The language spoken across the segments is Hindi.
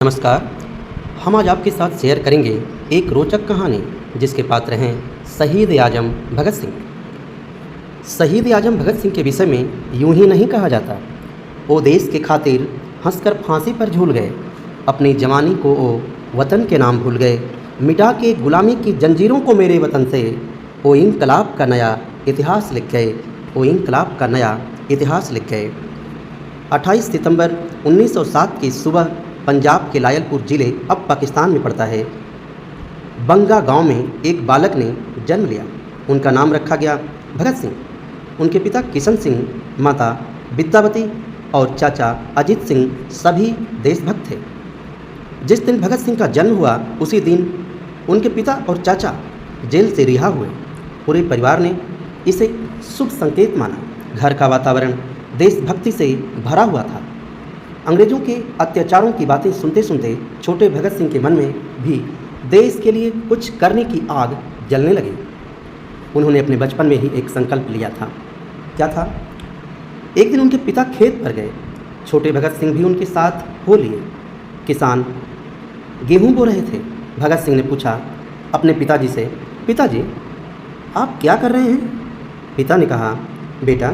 नमस्कार। हम आज आपके साथ शेयर करेंगे एक रोचक कहानी जिसके पात्र हैं शहीद आजम भगत सिंह। शहीद आजम भगत सिंह के विषय में यूं ही नहीं कहा जाता, वो देश के खातिर हंसकर फांसी पर झूल गए, अपनी जवानी को वो वतन के नाम भूल गए, मिटा के गुलामी की जंजीरों को मेरे वतन से वो इंकलाब का नया इतिहास लिख गए, वो इंकलाब का नया इतिहास लिख गए। 28 सितंबर 1907 की सुबह पंजाब के लायलपुर ज़िले, अब पाकिस्तान में पड़ता है, बंगा गांव में एक बालक ने जन्म लिया। उनका नाम रखा गया भगत सिंह। उनके पिता किशन सिंह, माता विद्यावती और चाचा अजीत सिंह सभी देशभक्त थे। जिस दिन भगत सिंह का जन्म हुआ उसी दिन उनके पिता और चाचा जेल से रिहा हुए। पूरे परिवार ने इसे शुभ संकेत माना। घर का वातावरण देशभक्ति से भरा हुआ था। अंग्रेजों के अत्याचारों की बातें सुनते सुनते छोटे भगत सिंह के मन में भी देश के लिए कुछ करने की आग जलने लगी। उन्होंने अपने बचपन में ही एक संकल्प लिया था। क्या था? एक दिन उनके पिता खेत पर गए। छोटे भगत सिंह भी उनके साथ हो लिए। किसान गेहूं बो रहे थे। भगत सिंह ने पूछा अपने पिताजी से, पिताजी आप क्या कर रहे हैं? पिता ने कहा, बेटा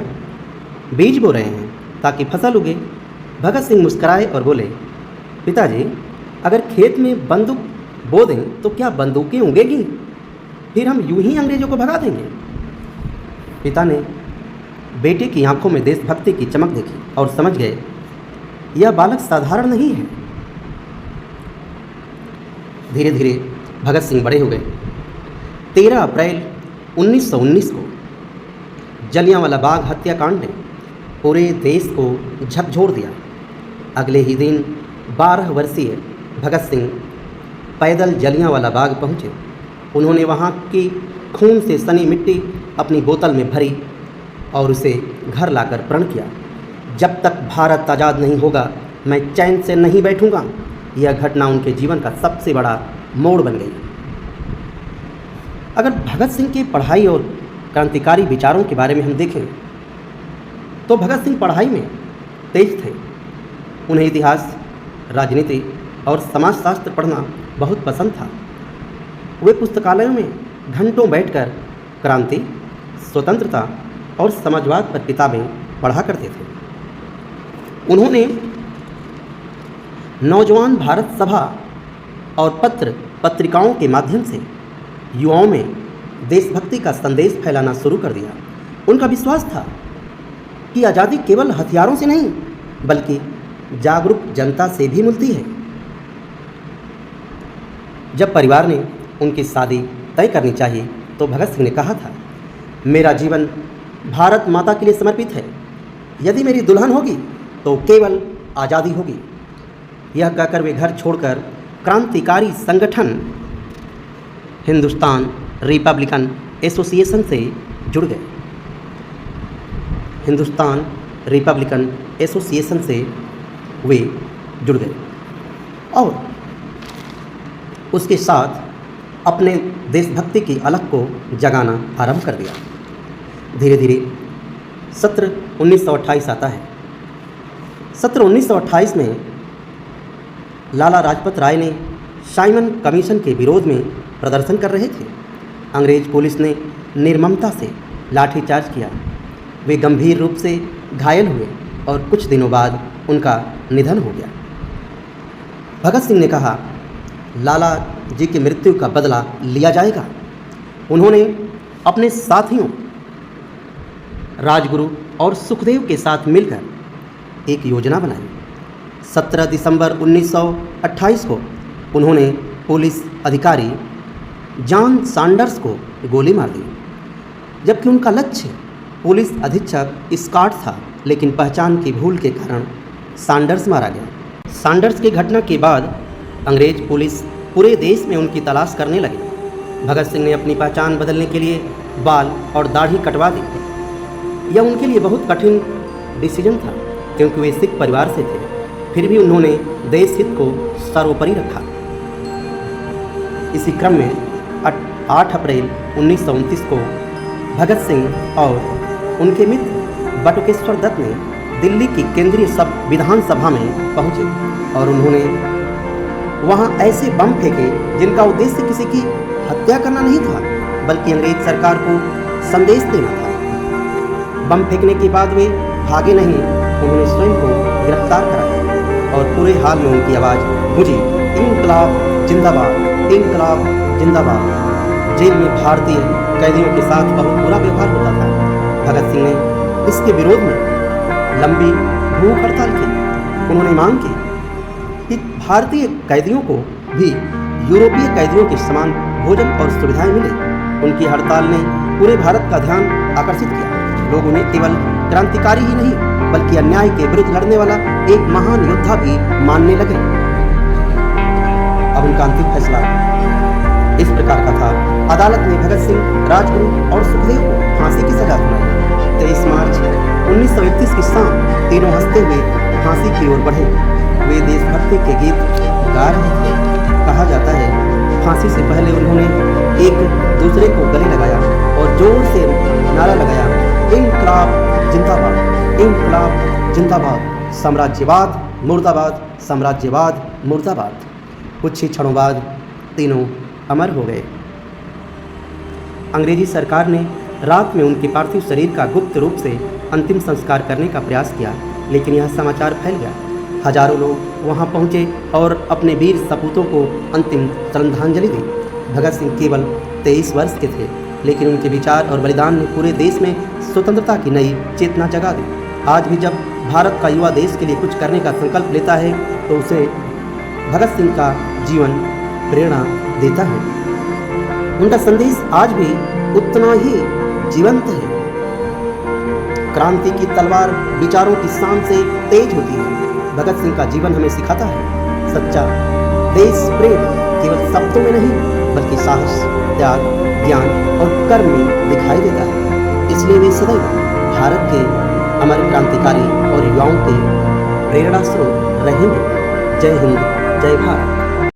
बीज बो रहे हैं ताकि फसल उगे। भगत सिंह मुस्कराए और बोले, पिताजी अगर खेत में बंदूक बो दें तो क्या बंदूकें उगेगी? फिर हम यूं ही अंग्रेजों को भगा देंगे। पिता ने बेटे की आंखों में देशभक्ति की चमक देखी और समझ गए यह बालक साधारण नहीं है। धीरे धीरे भगत सिंह बड़े हो गए। 13 अप्रैल 1919 को जलियांवाला बाग हत्याकांड ने पूरे देश को झकझोर दिया। अगले ही दिन 12 वर्षीय भगत सिंह पैदल जलियांवाला बाग पहुँचे। उन्होंने वहाँ की खून से सनी मिट्टी अपनी बोतल में भरी और उसे घर लाकर प्रण किया, जब तक भारत आज़ाद नहीं होगा मैं चैन से नहीं बैठूंगा। यह घटना उनके जीवन का सबसे बड़ा मोड़ बन गई। अगर भगत सिंह की पढ़ाई और क्रांतिकारी विचारों के बारे में हम देखें तो भगत सिंह पढ़ाई में तेज थे। उन्हें इतिहास, राजनीति और समाजशास्त्र पढ़ना बहुत पसंद था। वे पुस्तकालयों में घंटों बैठकर क्रांति, स्वतंत्रता और समाजवाद पर किताबें पढ़ा करते थे। उन्होंने नौजवान भारत सभा और पत्रिकाओं के माध्यम से युवाओं में देशभक्ति का संदेश फैलाना शुरू कर दिया। उनका विश्वास था कि आज़ादी केवल हथियारों से नहीं बल्कि जागरूक जनता से भी मिलती है। जब परिवार ने उनकी शादी तय करनी चाहिए तो भगत सिंह ने कहा था, मेरा जीवन भारत माता के लिए समर्पित है। यदि मेरी दुल्हन होगी तो केवल आज़ादी होगी। यह कहकर वे घर छोड़कर क्रांतिकारी संगठन हिंदुस्तान रिपब्लिकन एसोसिएशन से जुड़ गए। हिंदुस्तान रिपब्लिकन एसोसिएशन से वे जुड़ गए और उसके साथ अपने देशभक्ति की अलख को जगाना आरंभ कर दिया। धीरे धीरे सत्र 1928 आता है। सत्र 1928 में लाला लाजपत राय ने साइमन कमीशन के विरोध में प्रदर्शन कर रहे थे। अंग्रेज पुलिस ने निर्ममता से लाठीचार्ज किया। वे गंभीर रूप से घायल हुए और कुछ दिनों बाद उनका निधन हो गया। भगत सिंह ने कहा, लाला जी की मृत्यु का बदला लिया जाएगा। उन्होंने अपने साथियों राजगुरु और सुखदेव के साथ मिलकर एक योजना बनाई। 17 दिसंबर 1928 को उन्होंने पुलिस अधिकारी जॉन सैंडर्स को गोली मार दी, जबकि उनका लक्ष्य पुलिस अधीक्षक स्कॉट था, लेकिन पहचान की भूल के कारण सैंडर्स मारा गया। सैंडर्स की घटना के बाद अंग्रेज पुलिस पूरे देश में उनकी तलाश करने लगी। भगत सिंह ने अपनी पहचान बदलने के लिए बाल और दाढ़ी कटवा दी। यह उनके लिए बहुत कठिन डिसीजन था क्योंकि वे सिख परिवार से थे। फिर भी उन्होंने देश हित को सर्वोपरि रखा। इसी क्रम में 8 अप्रैल 1929 को भगत सिंह और उनके मित्र बटुकेश्वर दत्त ने दिल्ली की केंद्रीय विधानसभा में पहुंचे और उन्होंने वहाँ ऐसे बम फेंके जिनका उद्देश्य किसी की हत्या करना नहीं था, बल्कि अंग्रेज सरकार को संदेश देना था। बम फेंकने के बाद वे भागे नहीं, उन्होंने स्वयं को गिरफ्तार कराया और पूरे हाल में उनकी आवाज़ गूंजी, इंकलाब जिंदाबाद, इंकलाब जिंदाबाद। जेल में भारतीय कैदियों के साथ बहुत बुरा व्यवहार होता था। भगत सिंह ने इसके विरोध में लंबी भूख हड़ताल की। उन्होंने मांग की कि भारतीय कैदियों को भी यूरोपीय कैदियों के समान भोजन और सुविधाएं मिले। उनकी हड़ताल ने पूरे भारत का ध्यान आकर्षित किया। लोग उन्हें केवल क्रांतिकारी ही नहीं, बल्कि अन्याय के विरुद्ध लड़ने वाला एक महान योद्धा भी मानने लगे। अब उनका अंतिम फैसला इस प्रकार का था। अदालत ने भगत सिंह, राजगुरु और सुखदेव को फांसी की सजा सुनाई। 23 मार्च 1931 की शाम तीनों हंसते हुए फांसी की ओर बढ़े। वे देशभक्ति के गीत गा रहे थे। कहा जाता है फांसी से पहले उन्होंने एक दूसरे को गले लगाया और जोर से नारा लगाया, इंकलाब जिंदाबाद, इंकलाब जिंदाबाद, साम्राज्यवाद मुर्दाबाद, साम्राज्यवाद मुर्दाबाद। कुछ ही क्षणों बाद तीनों अमर हो गए। अंग्रेजी सरकार ने रात में उनके पार्थिव शरीर का गुप्त रूप से अंतिम संस्कार करने का प्रयास किया, लेकिन यह समाचार फैल गया। हजारों लोग वहां पहुंचे और अपने वीर सपूतों को अंतिम श्रद्धांजलि दी। भगत सिंह केवल 23 वर्ष के थे, लेकिन उनके विचार और बलिदान ने पूरे देश में स्वतंत्रता की नई चेतना जगा दी। आज भी जब भारत का युवा देश के लिए कुछ करने का संकल्प लेता है तो उसे भगत सिंह का जीवन प्रेरणा देता है। उनका संदेश आज भी उतना ही जीवंत है। क्रांति की तलवार विचारों की शान से तेज होती है। भगत सिंह का जीवन हमें सिखाता है सच्चा देश प्रेम केवल शब्दों में नहीं, बल्कि साहस, त्याग, ज्ञान और कर्म में दिखाई देता है। इसलिए वे सदैव भारत के अमर क्रांतिकारी और युवाओं के प्रेरणा स्रोत रहेंगे। जय हिंद, जय भारत।